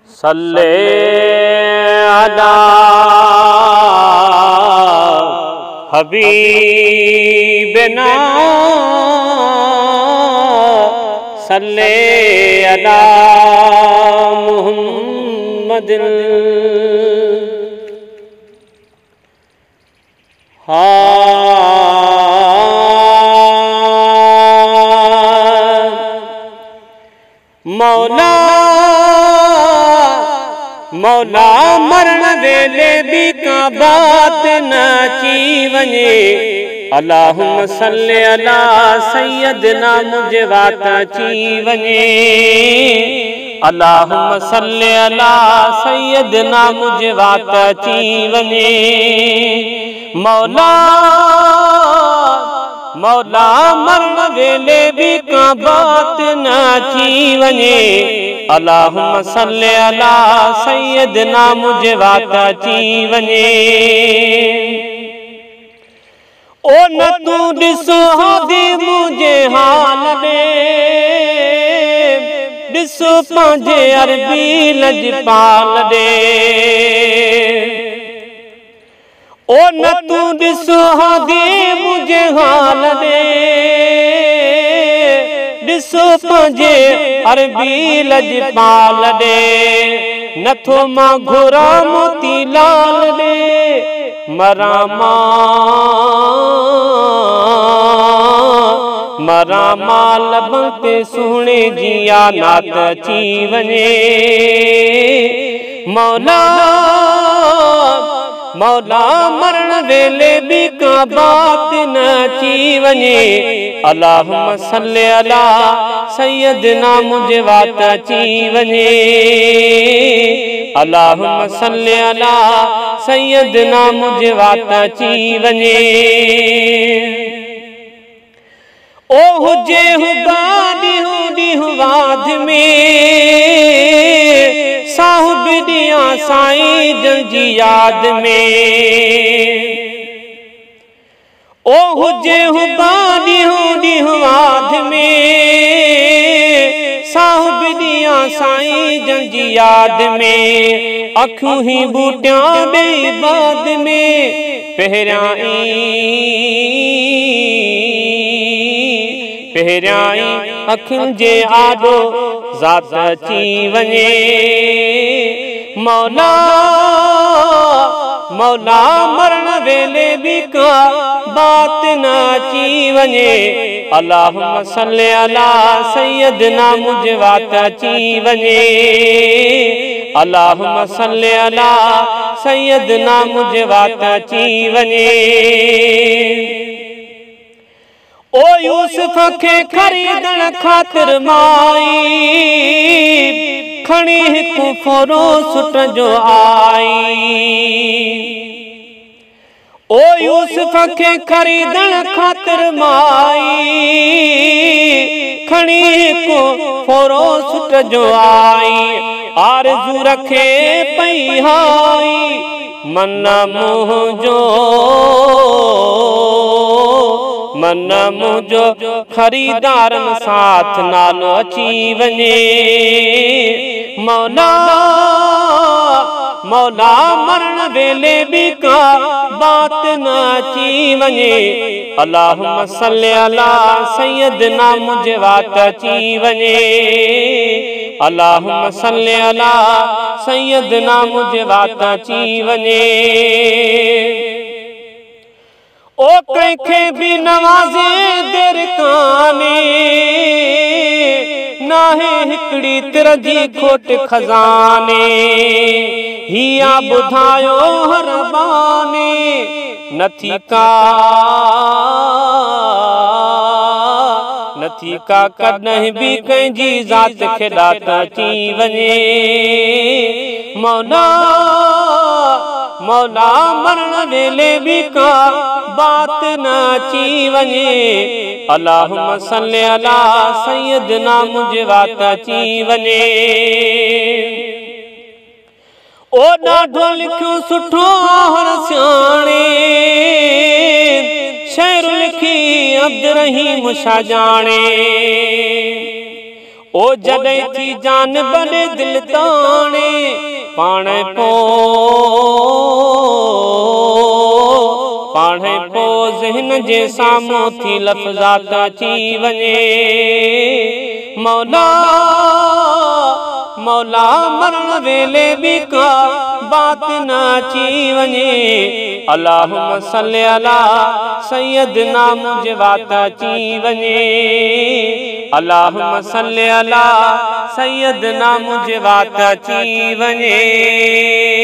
सल्ले अला हबीबना सल्ले अला मुहम्मद। मौला मौला मरण वेले भी का बात न अची वञे। अल्लाहुम्मा सल्ली अला सय्यदना मुझे बात अची वञे। अल्लाहुम्मा सल्ली अला सय्यदना मुझे बात अची वञे। मौला मौला मरण वेले भी का बात न अची वञे। अल्लाहुम्मा सल्ली अला सय्यदना मुझे बात अची वञे। ओ न तू ॾिसो हादी मुझे हाल ॾे, ॾिसो पंहिंजे अरबी लजपाल ॾे। ओ न तू ॾिसो हादी मुझे हाल ॾे, ॾिसो पंहिंजे अरबी लजपाल ॾे। नथो मां घुरा मोती लाल ॾे, मरां मां लबन ते सुहिणे जी नात अची वञे। मौला मौला मरण वेले भी का बात न अची वञे। अल्लाहुम्मा सल्ली अला सय्यदना मुझे बात अची वञे। अल्लाहुम्मा सल्ली अला सय्यदना मुझे बात अची वञे। ओ हुजे हुगानी ॾींहुं वाद में, साहिब ॾियां साईं जन जी याद में। ओ हुजे हुगानी ॾींहुं वाद में, साहिब ॾियां साईं जन जी याद में। अखियूं ही बूटियां ॾेई बाद में, पहिरियां अखियुनि जे आॾो ज़ात अची वञे। मौला मौला मरण वेले भी का बात न अची वञे। अल्लाहुम्मा सल्ली अला सय्यदना मुझे बात अची वञे। अल्लाहुम्मा सल्ली अला सय्यदना मुझे बात अची वञे। ओ यूसुफ खे खरीदण खातिर माई, खणी हिकु फोरो सुट जो आई। ओ यूसुफ खे खरीदण खातिर माई, खणी हिकु फोरो सुट जो आई। आरज़ू रखे पई हाई, मन मुंहिंजो खरीदारन साथ नालो अची वञे। मौला मौला मरण वेले भी का बात न अची वञे। अल्लाहुम्मा सल्ली अला सय्यदना मुझे बात अची वञे। अल्लाहुम्मा सल्ली अला सय्यदना मुझे बात अची वञे। ओ कंहिंखे भी नवाज़े देर काने, नाहे हिकड़ी तिर जी खोट खजाने। हिया ॿुधायो हर बाने, नथी का कॾहिं भी कंहिंजी ज़ात खे ॾात अची वञे। मौला मौला मरण वेले भी का बात न अची वञे। अल्लाहुम्मा सल्ली अला सय्यदना मुझे बात अची वञे। ओ ॾाढो लिखियो सुठो हर सियाणे, शेर लिखी अब्दुर्रहीम शाह जाने। ओ जॾहिं थी जान बने दिल ताणे पाण पो ज़हन जे साम्हूं थी लफ़्ज़ात अची वञे मौला मौला मरण वेले बि का बात न अची वञे अल्लाहुम्मा सल्ली अला सय्यदना मुंहिंजे वात अची वञे अल्लाहुम्मा सल्ली अला सय्यदना मुंहिंजे वात अची वञे।